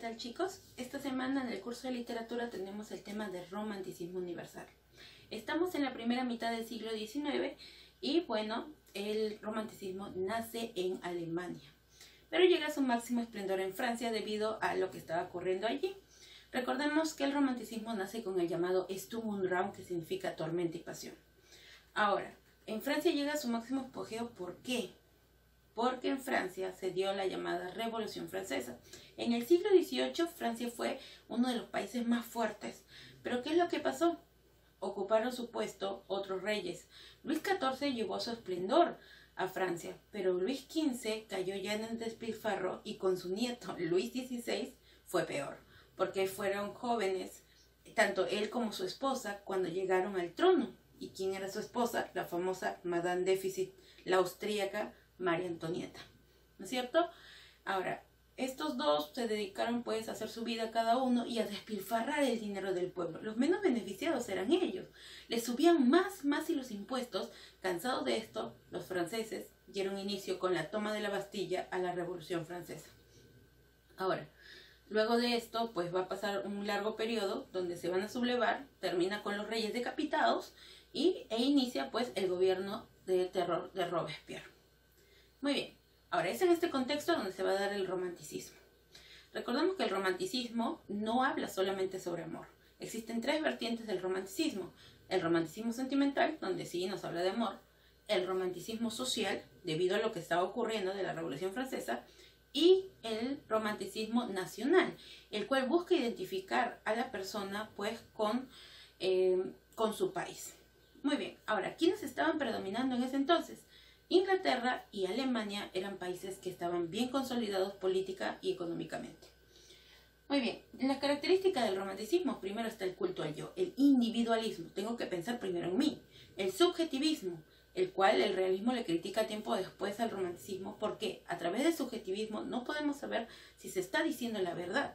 tal, chicos? Esta semana en el curso de literatura tenemos el tema del romanticismo universal. Estamos en la primera mitad del siglo XIX y bueno, el romanticismo nace en Alemania, pero llega a su máximo esplendor en Francia debido a lo que estaba ocurriendo allí. Recordemos que el romanticismo nace con el llamado Sturm und Drang, que significa tormenta y pasión. Ahora, en Francia llega a su máximo apogeo, ¿por qué? Porque en Francia se dio la llamada Revolución Francesa. En el siglo XVIII Francia fue uno de los países más fuertes. ¿Pero qué es lo que pasó? Ocuparon su puesto otros reyes. Luis XIV llevó su esplendor a Francia, pero Luis XV cayó ya en el despilfarro y con su nieto Luis XVI fue peor, porque fueron jóvenes, tanto él como su esposa, cuando llegaron al trono. ¿Y quién era su esposa? La famosa Madame Déficit, la austríaca María Antonieta, ¿no es cierto? Ahora, estos dos se dedicaron pues a hacer su vida cada uno y a despilfarrar el dinero del pueblo. Los menos beneficiados eran ellos. Les subían más y los impuestos. Cansados de esto, los franceses dieron inicio con la toma de la Bastilla a la Revolución Francesa. Ahora, luego de esto, pues va a pasar un largo periodo donde se van a sublevar, termina con los reyes decapitados e inicia pues el gobierno de terror de Robespierre. Muy bien, ahora es en este contexto donde se va a dar el romanticismo. Recordemos que el romanticismo no habla solamente sobre amor. Existen tres vertientes del romanticismo. El romanticismo sentimental, donde sí nos habla de amor. El romanticismo social, debido a lo que estaba ocurriendo de la Revolución Francesa. Y el romanticismo nacional, el cual busca identificar a la persona pues con su país. Muy bien, ahora, ¿quiénes estaban predominando en ese entonces? Inglaterra y Alemania eran países que estaban bien consolidados política y económicamente. Muy bien, en la característica del romanticismo, primero está el culto al yo, el individualismo, tengo que pensar primero en mí, el subjetivismo, el cual el realismo le critica tiempo después al romanticismo, porque a través del subjetivismo no podemos saber si se está diciendo la verdad.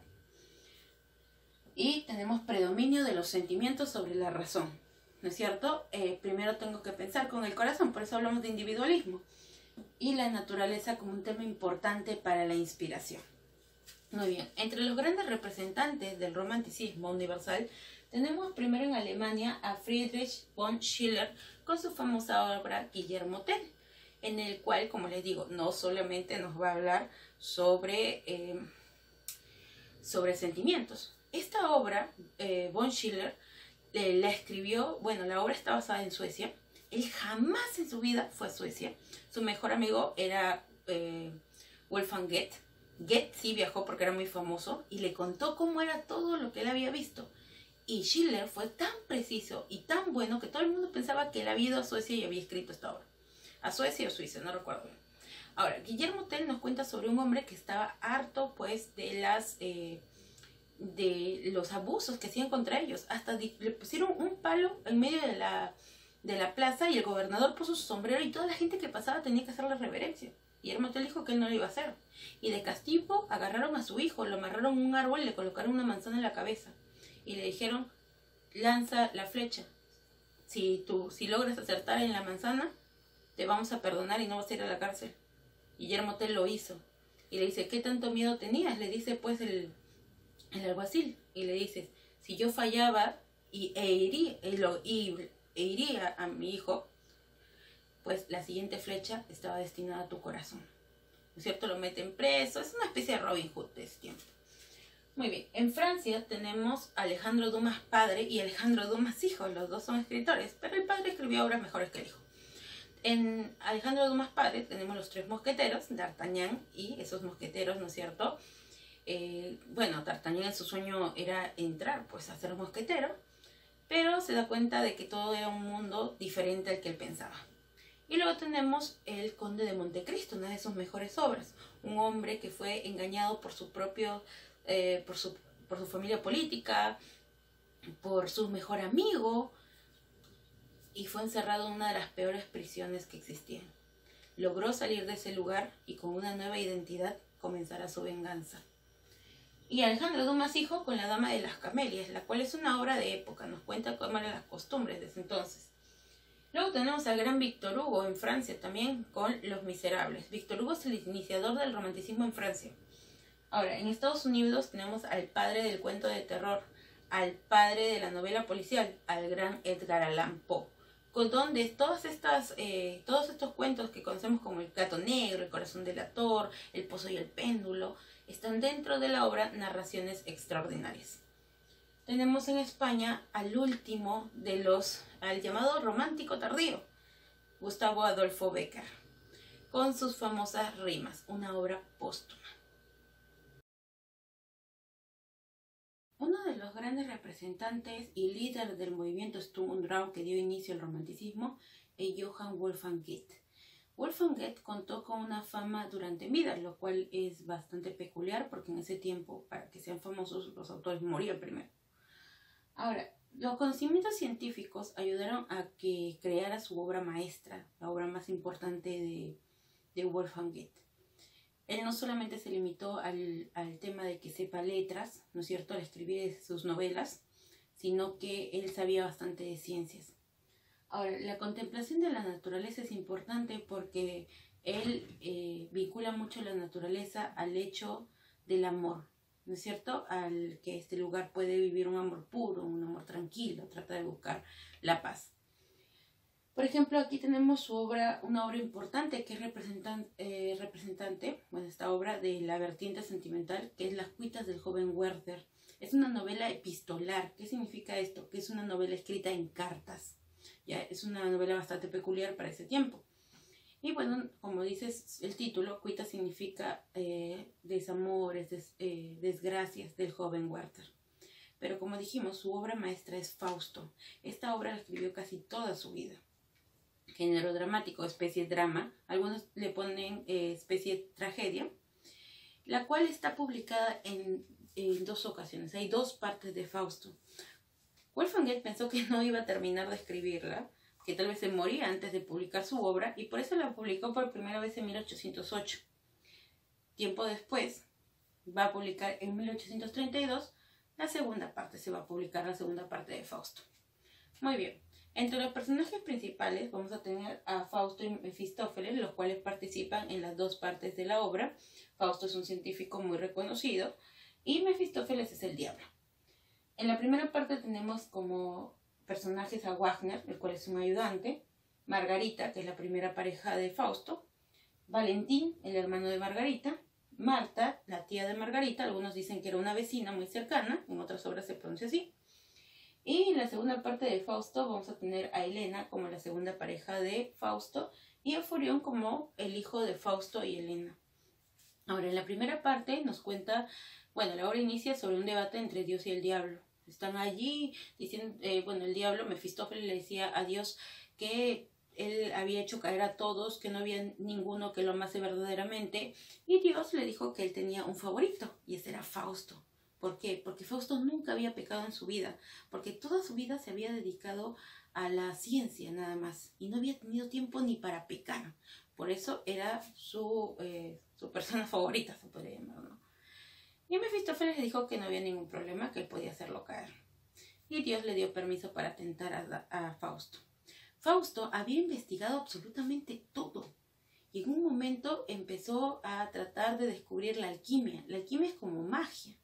Y tenemos predominio de los sentimientos sobre la razón. ¿No es cierto? Primero tengo que pensar con el corazón, por eso hablamos de individualismo. Y la naturaleza como un tema importante para la inspiración. Muy bien, entre los grandes representantes del romanticismo universal, tenemos primero en Alemania a Friedrich von Schiller con su famosa obra Guillermo Tell, en el cual, como les digo, no solamente nos va a hablar sobre sentimientos. Esta obra, von Schiller, la escribió, bueno, la obra está basada en Suecia. Él jamás en su vida fue a Suecia. Su mejor amigo era Wolfgang Goethe. Goethe sí viajó porque era muy famoso y le contó cómo era todo lo que él había visto. Y Schiller fue tan preciso y tan bueno que todo el mundo pensaba que él había ido a Suecia y había escrito esta obra. A Suecia o Suiza, no recuerdo bien. Ahora, Guillermo Tell nos cuenta sobre un hombre que estaba harto pues de los abusos que hacían contra ellos. Hasta le pusieron un palo en medio de la plaza y el gobernador puso su sombrero y toda la gente que pasaba tenía que hacerle reverencia. Guillermo Tell dijo que él no lo iba a hacer. Y de castigo agarraron a su hijo, lo amarraron a un árbol y le colocaron una manzana en la cabeza. Y le dijeron, lanza la flecha. Si logras acertar en la manzana, te vamos a perdonar y no vas a ir a la cárcel. Guillermo Tell lo hizo. Y le dice, ¿qué tanto miedo tenías? Le dice pues el alguacil, y le dices, si yo fallaba e iría a mi hijo, pues la siguiente flecha estaba destinada a tu corazón. ¿No es cierto? Lo meten preso, es una especie de Robin Hood de ese tiempo. Muy bien, en Francia tenemos a Alejandro Dumas padre y Alejandro Dumas hijo, los dos son escritores, pero el padre escribió obras mejores que el hijo. En Alejandro Dumas padre tenemos los tres mosqueteros, D'Artagnan y esos mosqueteros, ¿no es cierto? Bueno, D'Artagnan en su sueño era entrar pues a ser mosquetero, pero se da cuenta de que todo era un mundo diferente al que él pensaba. Y luego tenemos el Conde de Montecristo, una de sus mejores obras, un hombre que fue engañado por su propio, por su familia política, por su mejor amigo, y fue encerrado en una de las peores prisiones que existían. Logró salir de ese lugar y con una nueva identidad comenzará su venganza. Y Alejandro Dumas hijo con la Dama de las Camelias, la cual es una obra de época, nos cuenta cómo eran las costumbres de ese entonces. Luego tenemos al gran Víctor Hugo en Francia también con Los Miserables. Víctor Hugo es el iniciador del romanticismo en Francia. Ahora, en Estados Unidos tenemos al padre del cuento de terror, al padre de la novela policial, al gran Edgar Allan Poe, con donde todos estos cuentos que conocemos como El gato negro, El corazón delator, El pozo y el péndulo, están dentro de la obra Narraciones extraordinarias. Tenemos en España al último al llamado romántico tardío, Gustavo Adolfo Bécquer, con sus famosas rimas, una obra póstuma. Uno de los grandes representantes y líder del movimiento Sturm und Drang que dio inicio al romanticismo es Johann Wolfgang Goethe. Wolfgang Goethe contó con una fama durante vida, lo cual es bastante peculiar porque en ese tiempo, para que sean famosos, los autores morían primero. Ahora, los conocimientos científicos ayudaron a que creara su obra maestra, la obra más importante de Wolfgang Goethe. Él no solamente se limitó al tema de que sepa letras, ¿no es cierto?, al escribir sus novelas, sino que él sabía bastante de ciencias. Ahora, la contemplación de la naturaleza es importante porque él vincula mucho la naturaleza al hecho del amor, ¿no es cierto?, al que este lugar puede vivir un amor puro, un amor tranquilo, trata de buscar la paz. Por ejemplo, aquí tenemos una obra importante que es representante, esta obra de la vertiente sentimental, que es Las cuitas del joven Werther. Es una novela epistolar. ¿Qué significa esto? Que es una novela escrita en cartas. Ya es una novela bastante peculiar para ese tiempo. Y bueno, como dices el título, cuitas significa desamores, desgracias del joven Werther. Pero como dijimos, su obra maestra es Fausto. Esta obra la escribió casi toda su vida. Género dramático, especie drama, algunos le ponen especie tragedia, la cual está publicada en 2 ocasiones. Hay 2 partes de Fausto. Wolfgang Goethe pensó que no iba a terminar de escribirla, que tal vez se moría antes de publicar su obra, y por eso la publicó por primera vez en 1808. Tiempo después va a publicar en 1832 la segunda parte, se va a publicar la segunda parte de Fausto. Muy bien. Entre los personajes principales vamos a tener a Fausto y Mefistófeles, los cuales participan en las 2 partes de la obra. Fausto es un científico muy reconocido y Mefistófeles es el diablo. En la primera parte tenemos como personajes a Wagner, el cual es un ayudante, Margarita, que es la primera pareja de Fausto, Valentín, el hermano de Margarita, Marta, la tía de Margarita, algunos dicen que era una vecina muy cercana, en otras obras se pronuncia así. Y en la segunda parte de Fausto vamos a tener a Helena como la segunda pareja de Fausto y a Furión como el hijo de Fausto y Helena. Ahora, en la primera parte nos cuenta, la obra inicia sobre un debate entre Dios y el diablo. Están allí diciendo, el diablo, Mefistófeles, le decía a Dios que él había hecho caer a todos, que no había ninguno que lo amase verdaderamente, y Dios le dijo que él tenía un favorito, y ese era Fausto. ¿Por qué? Porque Fausto nunca había pecado en su vida, porque toda su vida se había dedicado a la ciencia nada más, y no había tenido tiempo ni para pecar. Por eso era su persona favorita, se podría llamar, ¿no? Y Mefistófeles le dijo que no había ningún problema, que él podía hacerlo caer. Y Dios le dio permiso para tentar a Fausto. Fausto había investigado absolutamente todo. Y en un momento empezó a tratar de descubrir la alquimia. La alquimia es como magia.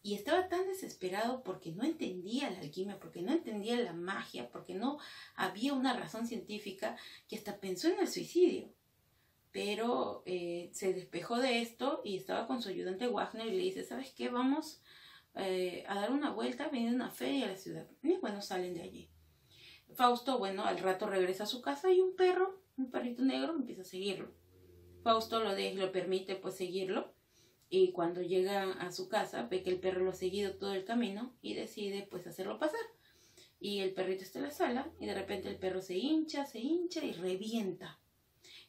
Y estaba tan desesperado porque no entendía la alquimia, porque no entendía la magia, porque no había una razón científica, que hasta pensó en el suicidio. Pero se despejó de esto y estaba con su ayudante Wagner y le dice, ¿sabes qué? Vamos a dar una vuelta, venir a una feria a la ciudad. Y salen de allí. Fausto, al rato regresa a su casa y un perrito negro, empieza a seguirlo. Fausto lo permite pues seguirlo. Y cuando llega a su casa, ve que el perro lo ha seguido todo el camino y decide pues hacerlo pasar. Y el perrito está en la sala y de repente el perro se hincha y revienta.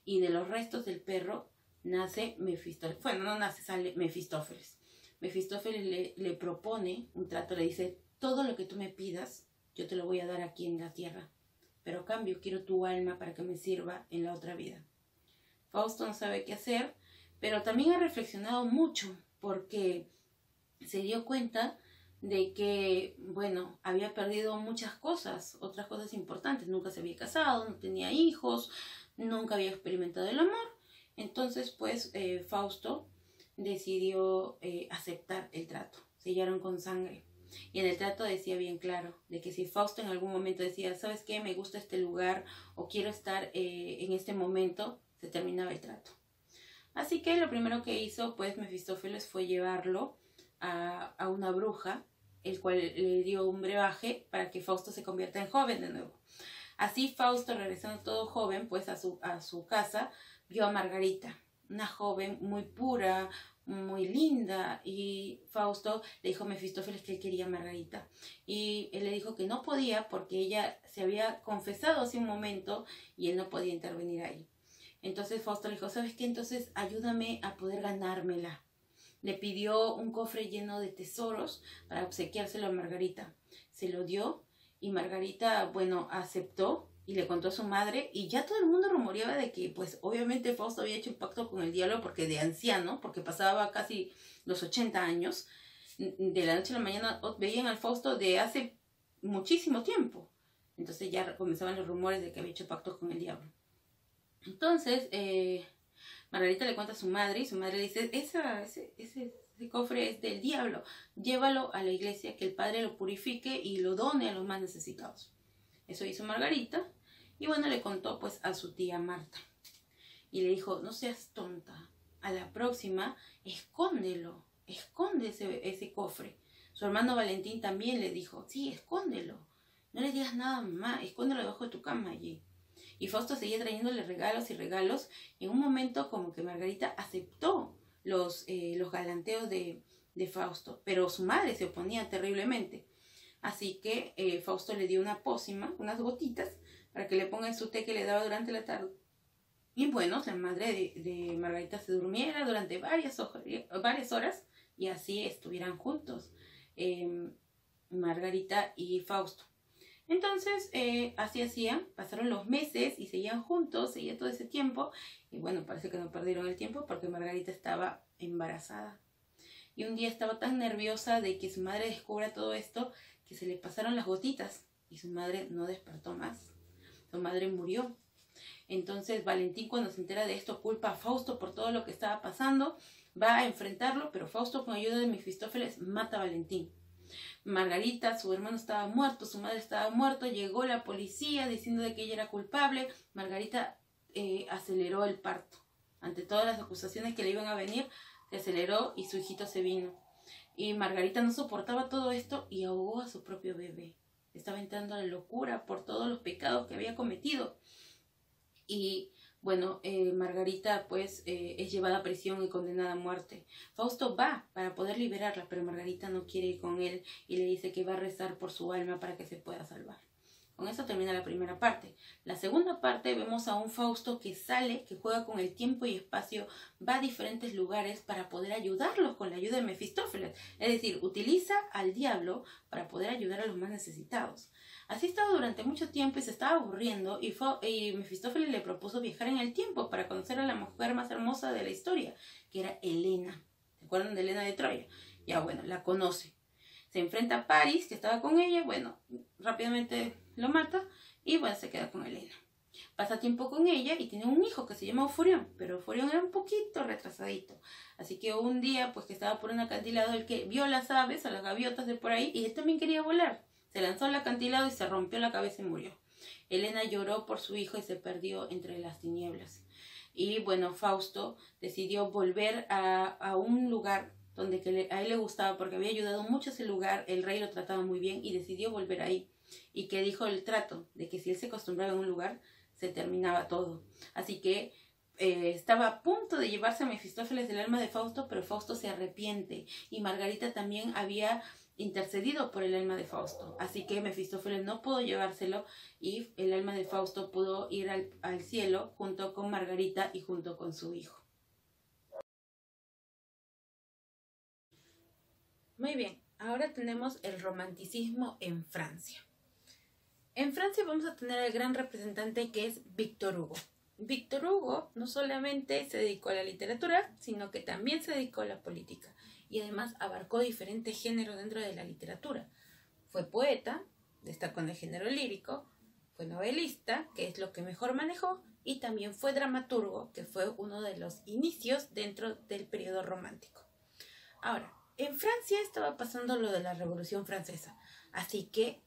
Y de los restos del perro nace Mefistófeles. Sale Mefistófeles. Mefistófeles le propone un trato, le dice, todo lo que tú me pidas, yo te lo voy a dar aquí en la tierra. Pero a cambio quiero tu alma para que me sirva en la otra vida. Fausto no sabe qué hacer, pero también ha reflexionado mucho porque se dio cuenta de que, había perdido muchas cosas, otras cosas importantes. Nunca se había casado, no tenía hijos, nunca había experimentado el amor. Entonces, Fausto decidió aceptar el trato. Sellaron con sangre. Y en el trato decía bien claro de que si Fausto en algún momento decía, ¿sabes qué? Me gusta este lugar o quiero estar en este momento, se terminaba el trato. Así que lo primero que hizo pues Mefistófeles fue llevarlo a una bruja, el cual le dio un brebaje para que Fausto se convierta en joven de nuevo. Así Fausto, regresando todo joven pues a su casa, vio a Margarita, una joven muy pura, muy linda, y Fausto le dijo a Mefistófeles que él quería a Margarita, y él le dijo que no podía porque ella se había confesado hace un momento y él no podía intervenir ahí. Entonces Fausto le dijo, ¿sabes qué? Entonces ayúdame a poder ganármela. Le pidió un cofre lleno de tesoros para obsequiárselo a Margarita. Se lo dio y Margarita, bueno, aceptó y le contó a su madre, y ya todo el mundo rumoreaba de que pues obviamente Fausto había hecho un pacto con el diablo porque de anciano, porque pasaba casi los 80 años, de la noche a la mañana veían al Fausto de hace muchísimo tiempo. Entonces ya comenzaban los rumores de que había hecho pactos con el diablo. Entonces Margarita le cuenta a su madre y su madre dice, ese cofre es del diablo, llévalo a la iglesia, que el padre lo purifique y lo done a los más necesitados. Eso hizo Margarita y bueno, le contó pues a su tía Marta y le dijo, no seas tonta, a la próxima escóndelo, esconde ese cofre. Su hermano Valentín también le dijo, sí, escóndelo, no le digas nada a mamá, escóndelo debajo de tu cama allí. Y Fausto seguía trayéndole regalos y regalos. En un momento como que Margarita aceptó los galanteos de Fausto, pero su madre se oponía terriblemente. Así que Fausto le dio una pócima, unas gotitas, para que le ponga en su té que le daba durante la tarde. Y bueno, la madre de Margarita se durmiera durante varias horas y así estuvieran juntos Margarita y Fausto. Entonces, así hacían, pasaron los meses y seguían juntos, seguía todo ese tiempo. Y bueno, parece que no perdieron el tiempo porque Margarita estaba embarazada. Y un día estaba tan nerviosa de que su madre descubra todo esto que se le pasaron las gotitas y su madre no despertó más. Su madre murió. Entonces Valentín, cuando se entera de esto, culpa a Fausto por todo lo que estaba pasando, va a enfrentarlo, pero Fausto, con ayuda de Mefistófeles, mata a Valentín. Margarita, su hermano estaba muerto, su madre estaba muerta, llegó la policía diciendo de que ella era culpable. Margarita aceleró el parto. Ante todas las acusaciones que le iban a venir, se aceleró y su hijito se vino. Y Margarita no soportaba todo esto y ahogó a su propio bebé. Estaba entrando en locura por todos los pecados que había cometido. Y bueno, Margarita pues es llevada a prisión y condenada a muerte. Fausto va para poder liberarla, pero Margarita no quiere ir con él y le dice que va a rezar por su alma para que se pueda salvar. Con eso termina la primera parte. La segunda parte vemos a un Fausto que sale, que juega con el tiempo y espacio, va a diferentes lugares para poder ayudarlos con la ayuda de Mefistófeles. Es decir, utiliza al diablo para poder ayudar a los más necesitados. Así estaba durante mucho tiempo y se estaba aburriendo y Mefistófeles le propuso viajar en el tiempo para conocer a la mujer más hermosa de la historia, que era Helena. ¿Se acuerdan de Helena de Troya? Ya bueno, la conoce. Se enfrenta a París, que estaba con ella, bueno, rápidamente lo mata y bueno, se queda con Helena. Pasa tiempo con ella y tiene un hijo que se llama Euforión, pero Euforión era un poquito retrasadito. Así que un día, pues que estaba por un acantilado, el que vio las aves, a las gaviotas de por ahí, y él también quería volar. Se lanzó al acantilado y se rompió la cabeza y murió. Helena lloró por su hijo y se perdió entre las tinieblas. Y bueno, Fausto decidió volver a un lugar donde a él le gustaba porque había ayudado mucho a ese lugar, el rey lo trataba muy bien y decidió volver ahí. Y que dijo el trato de que si él se acostumbraba en un lugar, se terminaba todo. Así que estaba a punto de llevarse a Mefistófeles el alma de Fausto, pero Fausto se arrepiente y Margarita también había intercedido por el alma de Fausto. Así que Mefistófeles no pudo llevárselo y el alma de Fausto pudo ir al cielo junto con Margarita y junto con su hijo. Muy bien, ahora tenemos el romanticismo en Francia. En Francia vamos a tener al gran representante que es Víctor Hugo. Víctor Hugo no solamente se dedicó a la literatura, sino que también se dedicó a la política y además abarcó diferentes géneros dentro de la literatura. Fue poeta, destacó en el género lírico, fue novelista, que es lo que mejor manejó, y también fue dramaturgo, que fue uno de los inicios dentro del periodo romántico. Ahora, en Francia estaba pasando lo de la Revolución Francesa, así que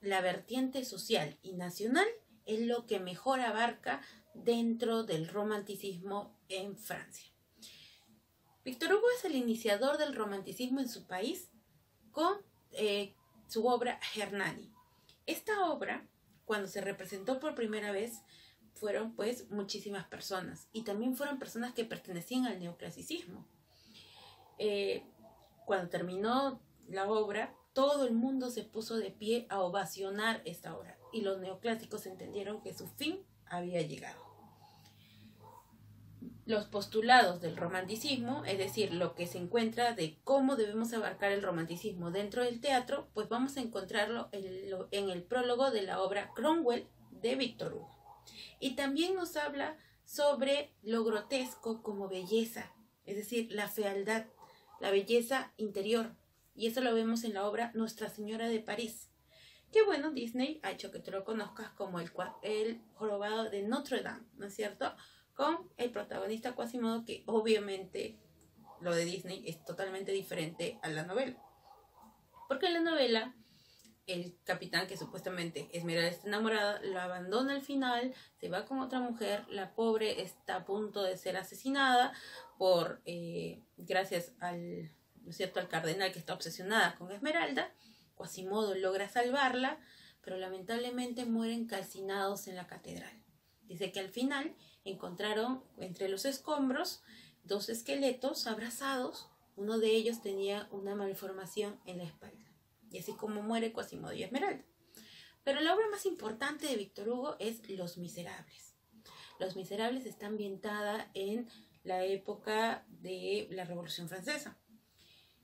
la vertiente social y nacional es lo que mejor abarca dentro del romanticismo en Francia. Víctor Hugo es el iniciador del romanticismo en su país con su obra Hernani. Esta obra, cuando se representó por primera vez, fueron pues muchísimas personas, y también fueron personas que pertenecían al neoclasicismo. Cuando terminó la obra, todo el mundo se puso de pie a ovacionar esta obra, y los neoclásicos entendieron que su fin había llegado. Los postulados del romanticismo, es decir, lo que se encuentra de cómo debemos abarcar el romanticismo dentro del teatro, pues vamos a encontrarlo en el prólogo de la obra Cromwell de Víctor Hugo. Y también nos habla sobre lo grotesco como belleza, es decir, la fealdad, la belleza interior. Y eso lo vemos en la obra Nuestra Señora de París. Que bueno, Disney ha hecho que tú lo conozcas como el jorobado de Notre Dame, ¿no es cierto?, con el protagonista Quasimodo, que obviamente lo de Disney es totalmente diferente a la novela. Porque en la novela, el capitán, que supuestamente Esmeralda está enamorada, lo abandona al final, se va con otra mujer, la pobre está a punto de ser asesinada por, gracias al, ¿no es cierto?, al cardenal, que está obsesionada con Esmeralda. Quasimodo logra salvarla, pero lamentablemente mueren calcinados en la catedral. Dice que al final encontraron entre los escombros 2 esqueletos abrazados. Uno de ellos tenía una malformación en la espalda. Y así como muere Quasimodo y Esmeralda. Pero la obra más importante de Víctor Hugo es Los Miserables. Los Miserables está ambientada en la época de la Revolución Francesa.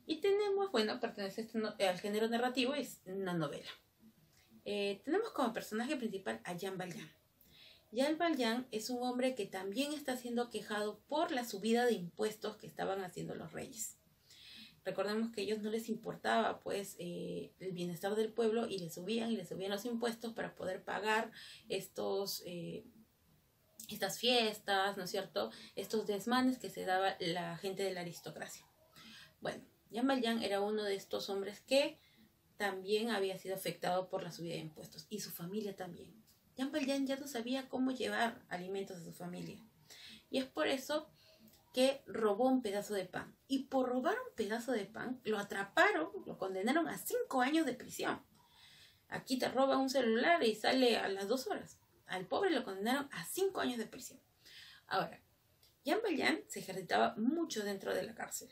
Y tenemos, bueno, pertenece al género narrativo, es una novela. Tenemos como personaje principal a Jean Valjean. Jean Valjean es un hombre que también está siendo quejado por la subida de impuestos que estaban haciendo los reyes. Recordemos que a ellos no les importaba pues el bienestar del pueblo, y le subían los impuestos para poder pagar estas fiestas, ¿no es cierto?, estos desmanes que se daba la gente de la aristocracia. Bueno, Jean Valjean era uno de estos hombres que también había sido afectado por la subida de impuestos, y su familia también. Jean Valjean ya no sabía cómo llevar alimentos a su familia, y es por eso que robó un pedazo de pan. Y por robar un pedazo de pan, lo atraparon, lo condenaron a 5 años de prisión. Aquí te roban un celular y sale a las 2 horas. Al pobre lo condenaron a 5 años de prisión. Ahora, Jean Valjean se ejercitaba mucho dentro de la cárcel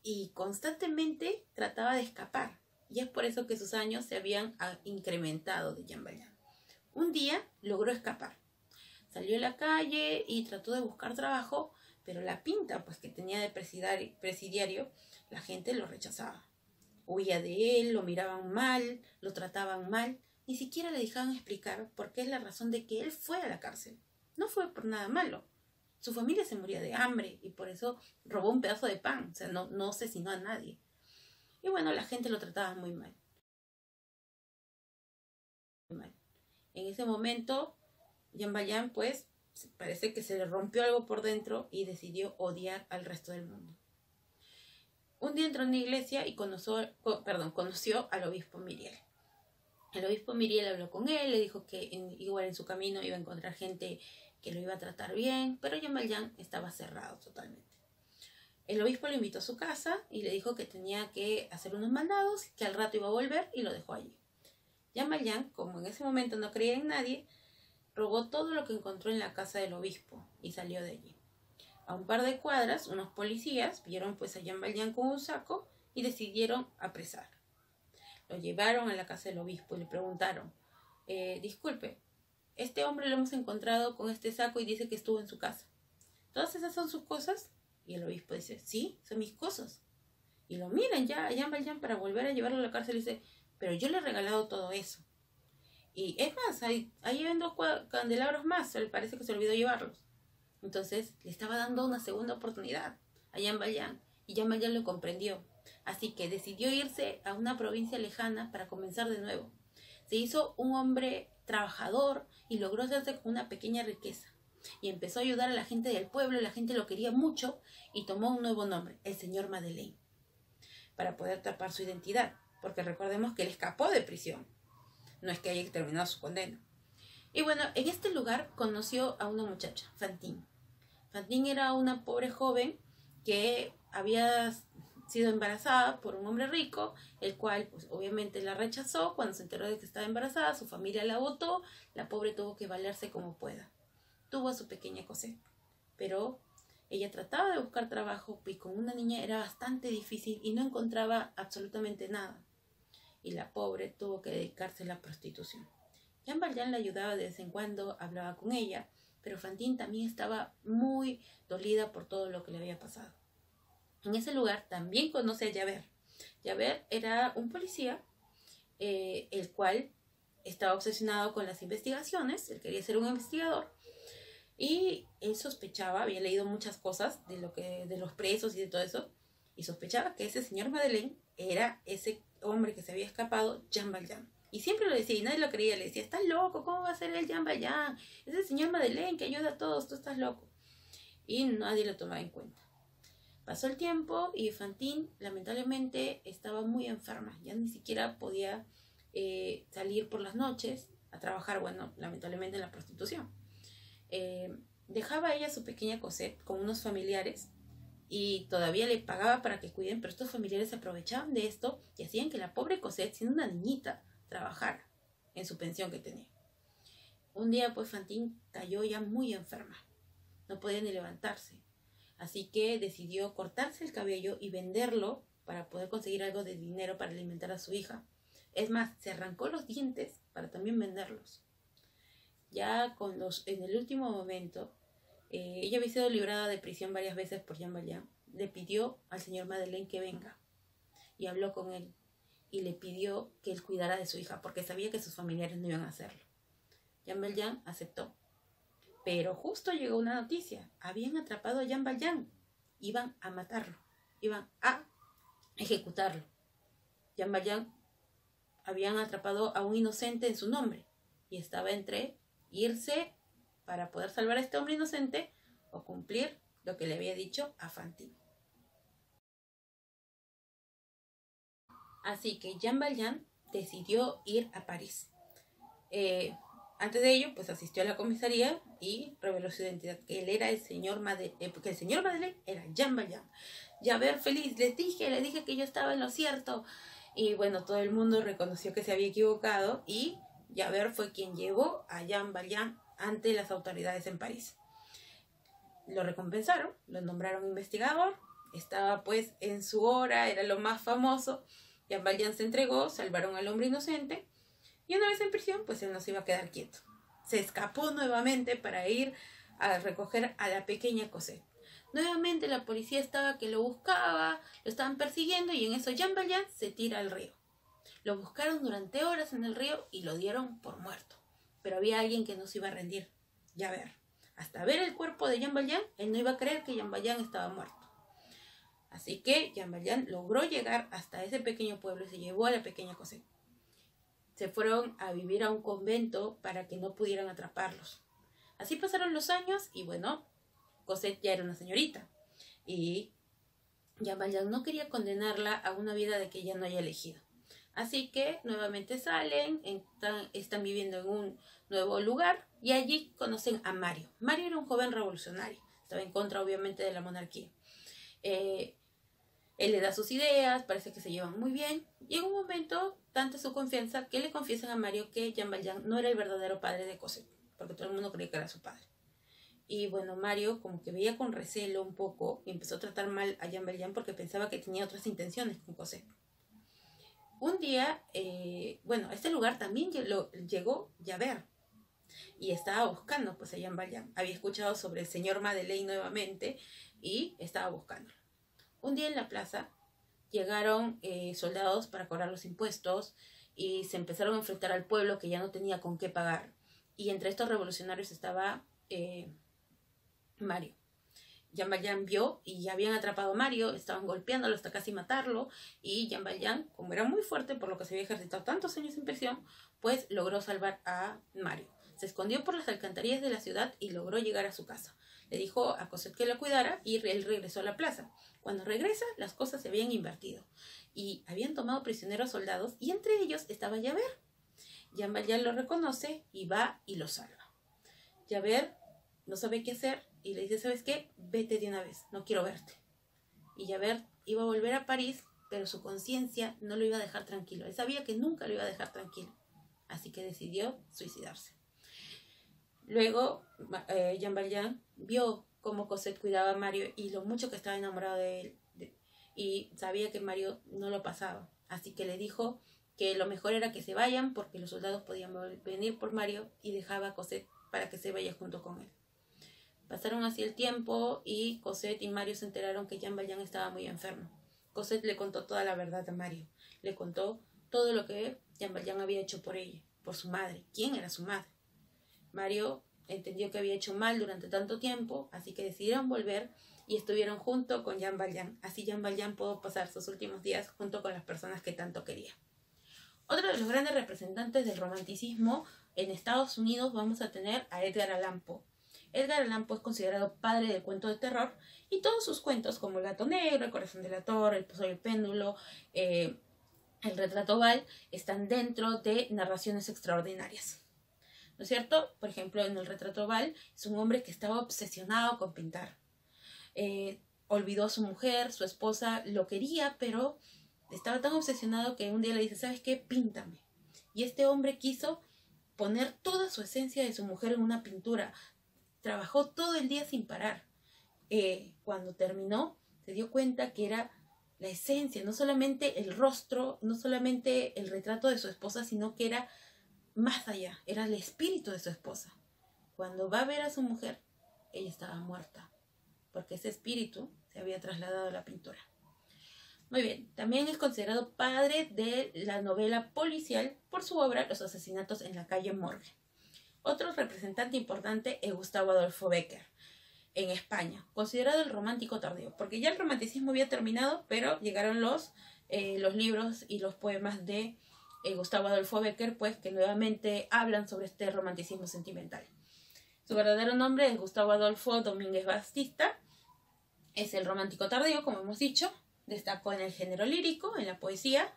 y constantemente trataba de escapar. Y es por eso que sus años se habían incrementado de Jean Valjean. Un día logró escapar. Salió a la calle y trató de buscar trabajo, pero la pinta pues que tenía de presidiario, la gente lo rechazaba. Huía de él, lo miraban mal, lo trataban mal, ni siquiera le dejaban explicar por qué es la razón de que él fue a la cárcel. No fue por nada malo. Su familia se moría de hambre y por eso robó un pedazo de pan, o sea, no asesinó a nadie. Y bueno, la gente lo trataba muy mal. En ese momento, Jean Valjean pues parece que se le rompió algo por dentro y decidió odiar al resto del mundo. Un día entró en la iglesia y conoció al obispo Myriel. El obispo Myriel habló con él, le dijo que igual en su camino iba a encontrar gente que lo iba a tratar bien, pero Jean Valjean estaba cerrado totalmente. El obispo lo invitó a su casa y le dijo que tenía que hacer unos mandados, que al rato iba a volver, y lo dejó allí. Jean Valjean, como en ese momento no creía en nadie, robó todo lo que encontró en la casa del obispo y salió de allí. A un par de cuadras, unos policías vieron pues a Jean Valjean con un saco y decidieron apresar. Lo llevaron a la casa del obispo y le preguntaron, disculpe, este hombre lo hemos encontrado con este saco y dice que estuvo en su casa. ¿Todas esas son sus cosas? Y el obispo dice, sí, son mis cosas. Y lo miran ya a Jean Valjean para volver a llevarlo a la cárcel y dice, pero yo le he regalado todo eso. Y es más, ahí ven 2 candelabros más, parece que se olvidó llevarlos. Entonces le estaba dando una segunda oportunidad a Jean Valjean, y Jean Valjean lo comprendió. Así que decidió irse a una provincia lejana para comenzar de nuevo. se hizo un hombre trabajador y logró hacerse con una pequeña riqueza. Y empezó a ayudar a la gente del pueblo, la gente lo quería mucho y tomó un nuevo nombre, el señor Madeleine, para poder tapar su identidad, porque recordemos que él escapó de prisión, no es que haya terminado su condena. Y bueno, en este lugar conoció a una muchacha, Fantine. Fantine era una pobre joven que había sido embarazada por un hombre rico, el cual pues obviamente la rechazó. Cuando se enteró de que estaba embarazada, su familia la botó, la pobre tuvo que valerse como pueda. Tuvo a su pequeña Cosette, pero ella trataba de buscar trabajo y con una niña era bastante difícil y no encontraba absolutamente nada. Y la pobre tuvo que dedicarse a la prostitución. Jean Valjean la ayudaba de vez en cuando, hablaba con ella, pero Fantine también estaba muy dolida por todo lo que le había pasado. En ese lugar también conoce a Javert. Javert era un policía, el cual estaba obsesionado con las investigaciones, él quería ser un investigador, y él sospechaba, había leído muchas cosas de los presos y de todo eso, y sospechaba que ese señor Madeleine era ese hombre que se había escapado, Jean Valjean. Y siempre lo decía y nadie lo creía, le decía, estás loco, ¿cómo va a ser él Jean Valjean? Es el señor Madeleine que ayuda a todos, tú estás loco. Y nadie lo tomaba en cuenta. Pasó el tiempo y Fantine lamentablemente estaba muy enferma, ya ni siquiera podía salir por las noches a trabajar, bueno, lamentablemente en la prostitución. Dejaba a ella su pequeña Cosette con unos familiares y todavía le pagaba para que cuiden, pero estos familiares se aprovechaban de esto y hacían que la pobre Cosette, siendo una niñita, trabajara en su pensión que tenía. Un día pues Fantine cayó ya muy enferma, no podía ni levantarse, así que decidió cortarse el cabello y venderlo para poder conseguir algo de dinero para alimentar a su hija. Es más, se arrancó los dientes para también venderlos. Ya en el último momento, ella había sido librada de prisión varias veces por Jean Valjean. Le pidió al señor Madeleine que venga y habló con él y le pidió que él cuidara de su hija porque sabía que sus familiares no iban a hacerlo. Jean Valjean aceptó, pero justo llegó una noticia: habían atrapado a Jean Valjean, iban a matarlo, iban a ejecutarlo. Jean Valjean habían atrapado a un inocente en su nombre y estaba entre irse para poder salvar a este hombre inocente o cumplir lo que le había dicho a Fantine. Así que Jean Valjean decidió ir a París. Antes de ello, pues asistió a la comisaría y reveló su identidad, que él era el señor Madeleine, porque el señor Madeleine era Jean Valjean. Javert feliz, le dije que yo estaba en lo cierto. Y bueno, todo el mundo reconoció que se había equivocado y Javert fue quien llevó a Jean Valjean ante las autoridades en París. Lo recompensaron, lo nombraron investigador, estaba pues en su hora, era lo más famoso. Jean Valjean se entregó, salvaron al hombre inocente y una vez en prisión pues él no se iba a quedar quieto. Se escapó nuevamente para ir a recoger a la pequeña Cosette. Nuevamente la policía estaba que lo buscaba, lo estaban persiguiendo y en eso Jean Valjean se tira al río. Lo buscaron durante horas en el río y lo dieron por muerto. Pero había alguien que no se iba a rendir, Javert. Hasta ver el cuerpo de Jean Valjean, él no iba a creer que Jean Valjean estaba muerto. Así que Jean Valjean logró llegar hasta ese pequeño pueblo y se llevó a la pequeña Cosette. Se fueron a vivir a un convento para que no pudieran atraparlos. Así pasaron los años y bueno, Cosette ya era una señorita y Jean Valjean no quería condenarla a una vida de que ella no haya elegido. Así que nuevamente salen, están viviendo en un nuevo lugar y allí conocen a Mario. Mario era un joven revolucionario, estaba en contra obviamente de la monarquía. Él le da sus ideas, parece que se llevan muy bien y en un momento, tanta su confianza que le confiesan a Mario que Jean Valjean no era el verdadero padre de Cosette, porque todo el mundo creía que era su padre. Y bueno, Mario como que veía con recelo un poco y empezó a tratar mal a Jean Valjean porque pensaba que tenía otras intenciones con Cosette. Un día, a este lugar también llegó Javert y estaba buscando pues a Jean Valjean. Había escuchado sobre el señor Madeleine nuevamente y estaba buscándolo. Un día en la plaza llegaron soldados para cobrar los impuestos y se empezaron a enfrentar al pueblo que ya no tenía con qué pagar. Y entre estos revolucionarios estaba Mario. Jean Valjean vio y ya habían atrapado a Mario, estaban golpeándolo hasta casi matarlo, y Jean Valjean, como era muy fuerte por lo que se había ejercitado tantos años en prisión, pues logró salvar a Mario. Se escondió por las alcantarillas de la ciudad y logró llegar a su casa. Le dijo a Cosette que lo cuidara y él regresó a la plaza. Cuando regresa, las cosas se habían invertido y habían tomado prisioneros soldados, y entre ellos estaba Javert. Jean Valjean lo reconoce y va y lo salva. Javert no sabe qué hacer y le dice: ¿sabes qué? Vete de una vez, no quiero verte. Y Javert iba a volver a París, pero su conciencia no lo iba a dejar tranquilo. Él sabía que nunca lo iba a dejar tranquilo, así que decidió suicidarse. Luego Jean Valjean vio cómo Cosette cuidaba a Mario y lo mucho que estaba enamorado de él, y sabía que Mario no lo pasaba, así que le dijo que lo mejor era que se vayan porque los soldados podían venir por Mario, y dejaba a Cosette para que se vaya junto con él. Pasaron así el tiempo y Cosette y Mario se enteraron que Jean Valjean estaba muy enfermo. Cosette le contó toda la verdad a Mario. Le contó todo lo que Jean Valjean había hecho por ella, por su madre. ¿Quién era su madre? Mario entendió que había hecho mal durante tanto tiempo, así que decidieron volver y estuvieron junto con Jean Valjean. Así Jean Valjean pudo pasar sus últimos días junto con las personas que tanto quería. Otro de los grandes representantes del romanticismo en Estados Unidos vamos a tener a Edgar Allan Poe. Edgar Allan Poe es considerado padre del cuento de terror, y todos sus cuentos, como El gato negro, El corazón de la torre, El pozo y el péndulo, El retrato oval, están dentro de narraciones extraordinarias. ¿No es cierto? Por ejemplo, en El retrato oval es un hombre que estaba obsesionado con pintar. Olvidó a su mujer, su esposa lo quería, pero estaba tan obsesionado que un día le dice: ¿sabes qué? Píntame. Y este hombre quiso poner toda su esencia de su mujer en una pintura. Trabajó todo el día sin parar. Cuando terminó, se dio cuenta que era la esencia, no solamente el rostro, no solamente el retrato de su esposa, sino que era más allá, era el espíritu de su esposa. Cuando va a ver a su mujer, ella estaba muerta, porque ese espíritu se había trasladado a la pintura. Muy bien, también es considerado padre de la novela policial por su obra Los asesinatos en la calle Morgue. Otro representante importante es Gustavo Adolfo Bécquer, en España, considerado el romántico tardío, porque ya el romanticismo había terminado, pero llegaron los libros y los poemas de Gustavo Adolfo Bécquer, pues que nuevamente hablan sobre este romanticismo sentimental. Su verdadero nombre es Gustavo Adolfo Domínguez Bastista. Es el romántico tardío, como hemos dicho. Destacó en el género lírico, en la poesía.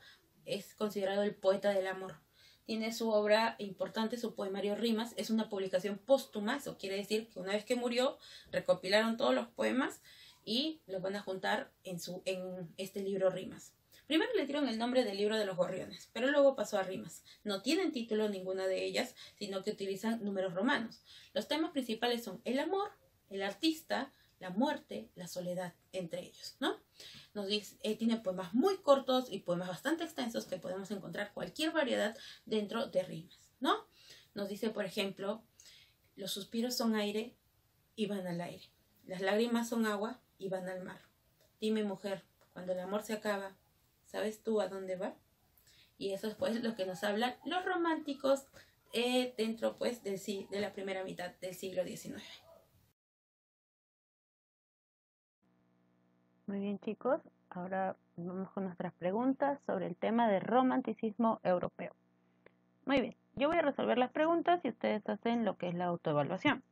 Es considerado el poeta del amor. Tiene su obra importante, su poemario Rimas. Es una publicación póstuma, eso quiere decir que una vez que murió, recopilaron todos los poemas y los van a juntar en este libro Rimas. Primero le dieron el nombre del libro de los gorriones, pero luego pasó a Rimas. No tienen título ninguna de ellas, sino que utilizan números romanos. Los temas principales son el amor, el artista, la muerte, la soledad, entre ellos, ¿no? Nos dice, tiene poemas muy cortos y poemas bastante extensos que podemos encontrar cualquier variedad dentro de Rimas, ¿no? Nos dice, por ejemplo, los suspiros son aire y van al aire. Las lágrimas son agua y van al mar. Dime, mujer, cuando el amor se acaba, ¿sabes tú a dónde va? Y eso es pues lo que nos hablan los románticos dentro pues de la primera mitad del siglo XIX. Muy bien, chicos, ahora vamos con nuestras preguntas sobre el tema del romanticismo europeo. Muy bien, yo voy a resolver las preguntas y ustedes hacen lo que es la autoevaluación.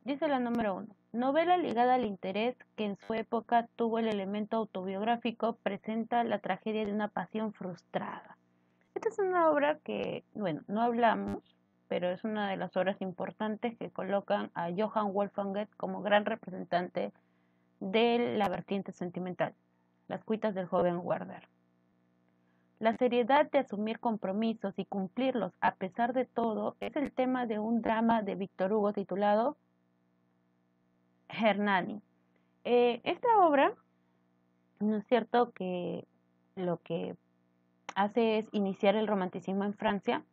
Dice la número 1. Novela ligada al interés que en su época tuvo el elemento autobiográfico, presenta la tragedia de una pasión frustrada. Esta es una obra que, bueno, no hablamos, pero es una de las obras importantes que colocan a Johann Wolfgang Goethe como gran representante de la vertiente sentimental, Las cuitas del joven Werther. La seriedad de asumir compromisos y cumplirlos a pesar de todo es el tema de un drama de Víctor Hugo titulado Hernani. Esta obra, ¿no es cierto?, que lo que hace es iniciar el romanticismo en Francia,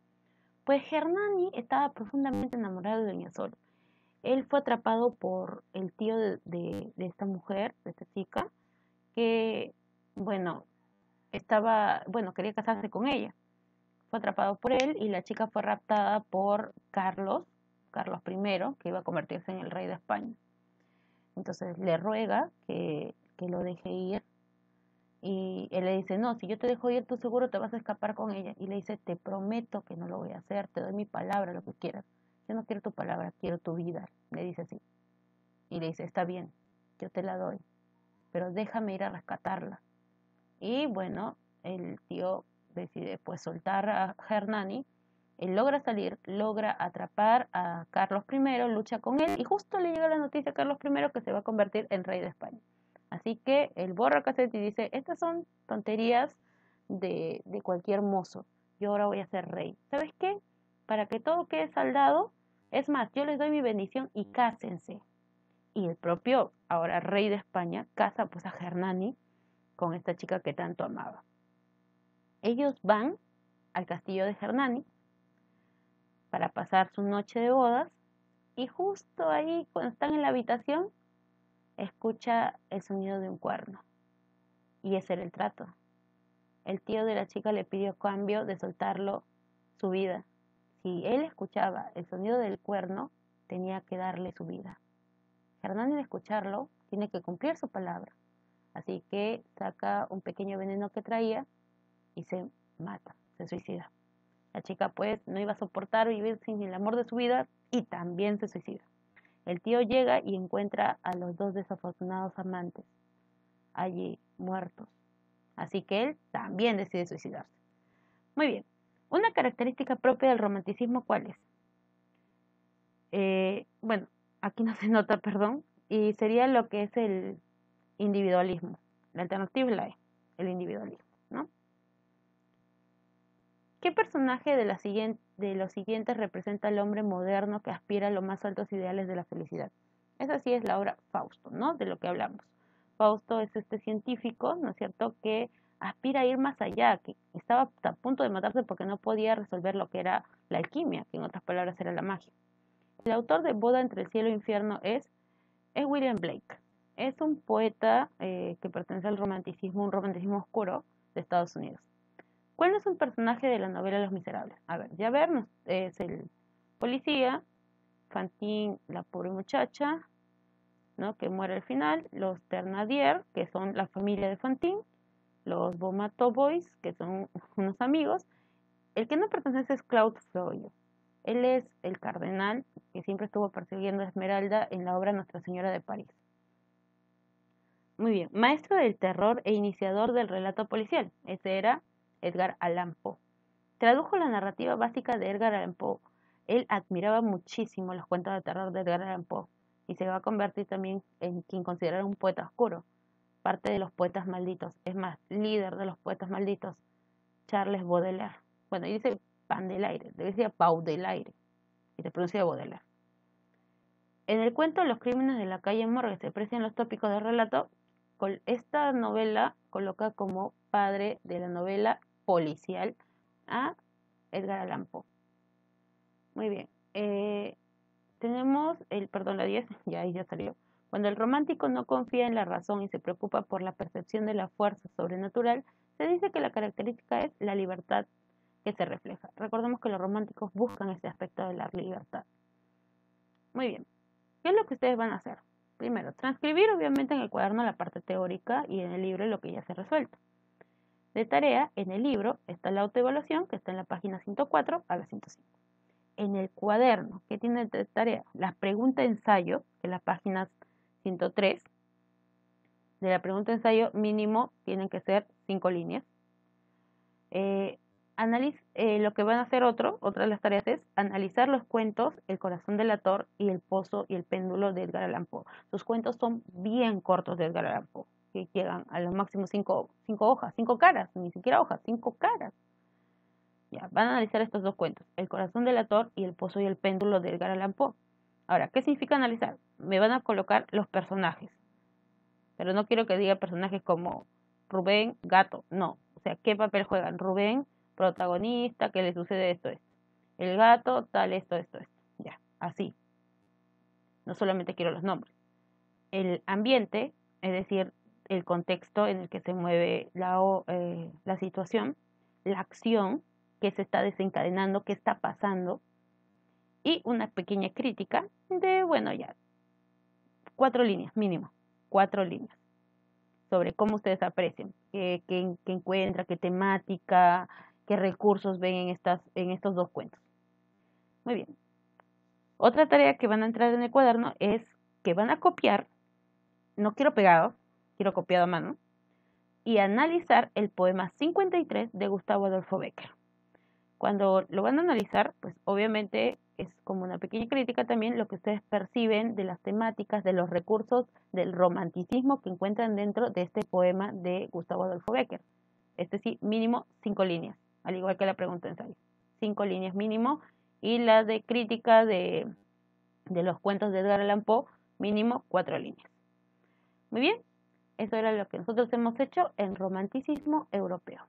pues Hernani estaba profundamente enamorado de Doña Sol. Él fue atrapado por el tío de esta mujer, de esta chica, que, quería casarse con ella. Fue atrapado por él y la chica fue raptada por Carlos I, que iba a convertirse en el rey de España. Entonces le ruega que lo deje ir. Y él le dice, no, si yo te dejo ir, tú seguro te vas a escapar con ella. Y le dice, te prometo que no lo voy a hacer, te doy mi palabra, lo que quieras. Yo no quiero tu palabra, quiero tu vida. Le dice así. Y le dice, está bien, yo te la doy, pero déjame ir a rescatarla. Y bueno, el tío decide pues soltar a Hernani. Él logra salir, logra atrapar a Carlos I, lucha con él y justo le llega la noticia a Carlos I que se va a convertir en rey de España. Así que él borra cassette y dice, estas son tonterías de cualquier mozo, yo ahora voy a ser rey. ¿Sabes qué? Para que todo quede saldado, es más, yo les doy mi bendición y cásense. Y el propio, ahora rey de España, casa pues a Hernani con esta chica que tanto amaba. Ellos van al castillo de Hernani para pasar su noche de bodas y justo ahí, cuando están en la habitación, escucha el sonido de un cuerno. Y ese era el trato. El tío de la chica le pidió cambio de soltarlo su vida. Si él escuchaba el sonido del cuerno, tenía que darle su vida. Hernani, al escucharlo, tiene que cumplir su palabra. Así que saca un pequeño veneno que traía y se mata, se suicida. La chica pues no iba a soportar vivir sin el amor de su vida y también se suicida. El tío llega y encuentra a los dos desafortunados amantes allí muertos. Así que él también decide suicidarse. Muy bien. Una característica propia del romanticismo, ¿cuál es? Bueno, aquí no se nota, perdón, y sería lo que es el individualismo. La alternativa es la E, el individualismo, ¿no? ¿Qué personaje de los siguientes representa al hombre moderno que aspira a los más altos ideales de la felicidad? Esa sí es la obra Fausto, ¿no? De lo que hablamos. Fausto es este científico, ¿no es cierto?, que aspira a ir más allá, que estaba a punto de matarse porque no podía resolver lo que era la alquimia, que en otras palabras era la magia. El autor de Boda entre el cielo e infierno es William Blake. Es un poeta que pertenece al romanticismo, un romanticismo oscuro de Estados Unidos. ¿Cuál es un personaje de la novela Los Miserables? A ver, Javert es el policía, Fantine, la pobre muchacha, ¿no?, que muere al final, los Thénardier, que son la familia de Fantine, los Beaumont Boys, que son unos amigos. El que no pertenece es Claude Frollo. Él es el cardenal que siempre estuvo persiguiendo a Esmeralda en la obra Nuestra Señora de París. Muy bien, maestro del terror e iniciador del relato policial. Ese era Edgar Allan Poe. Tradujo la narrativa básica de Edgar Allan Poe. Él admiraba muchísimo los cuentos de terror de Edgar Allan Poe y se va a convertir también en quien considera un poeta oscuro, parte de los poetas malditos, es más, líder de los poetas malditos, Charles Baudelaire. Bueno, y dice Baudelaire, decía Baudelaire, y se pronuncia Baudelaire. En el cuento Los crímenes de la calle Morgue se aprecian los tópicos del relato. Esta novela coloca como padre de la novela policial a Edgar Allan Poe. Muy bien. Tenemos la 10, ya salió. Cuando el romántico no confía en la razón y se preocupa por la percepción de la fuerza sobrenatural, se dice que la característica es la libertad que se refleja. Recordemos que los románticos buscan este aspecto de la libertad. Muy bien. ¿Qué es lo que ustedes van a hacer? Primero, transcribir obviamente en el cuaderno la parte teórica y en el libro lo que ya se ha resuelto. De tarea, en el libro está la autoevaluación, que está en la página 104 a la 105. En el cuaderno, ¿qué tiene de tarea? La pregunta ensayo, que es la página 103. De la pregunta ensayo mínimo tienen que ser 5 líneas. Lo que van a hacer otra de las tareas es analizar los cuentos El corazón delator y El pozo y el péndulo de Edgar Allan Poe. Sus cuentos son bien cortos de Edgar Allan Poe, que llegan a lo máximo 5 hojas, 5 caras, ni siquiera hojas, 5 caras. Ya, van a analizar estos dos cuentos, El corazón delator y El pozo y el péndulo de Edgar Allan Poe. Ahora, ¿qué significa analizar? Me van a colocar los personajes, pero no quiero que diga personajes como Rubén, gato, no. O sea, ¿qué papel juegan? Rubén, protagonista, ¿qué le sucede esto? El gato, tal, esto. Ya, así. No solamente quiero los nombres. El ambiente, es decir, el contexto en el que se mueve la situación, la acción que se está desencadenando, qué está pasando, y una pequeña crítica de, bueno, ya, 4 líneas, mínimo, 4 líneas, sobre cómo ustedes aprecian, qué encuentra, qué temática, qué recursos ven en estos dos cuentos. Muy bien. Otra tarea que van a entrar en el cuaderno es que van a copiar, no quiero pegado, quiero copiado a mano, y analizar el poema 53 de Gustavo Adolfo Bécquer. Cuando lo van a analizar, pues obviamente es como una pequeña crítica también lo que ustedes perciben de las temáticas, de los recursos del romanticismo que encuentran dentro de este poema de Gustavo Adolfo Bécquer. Este sí, mínimo 5 líneas, al igual que la pregunta de ensayo. 5 líneas mínimo, y la de crítica de los cuentos de Edgar Allan Poe, mínimo 4 líneas. Muy bien, eso era lo que nosotros hemos hecho en Romanticismo Europeo.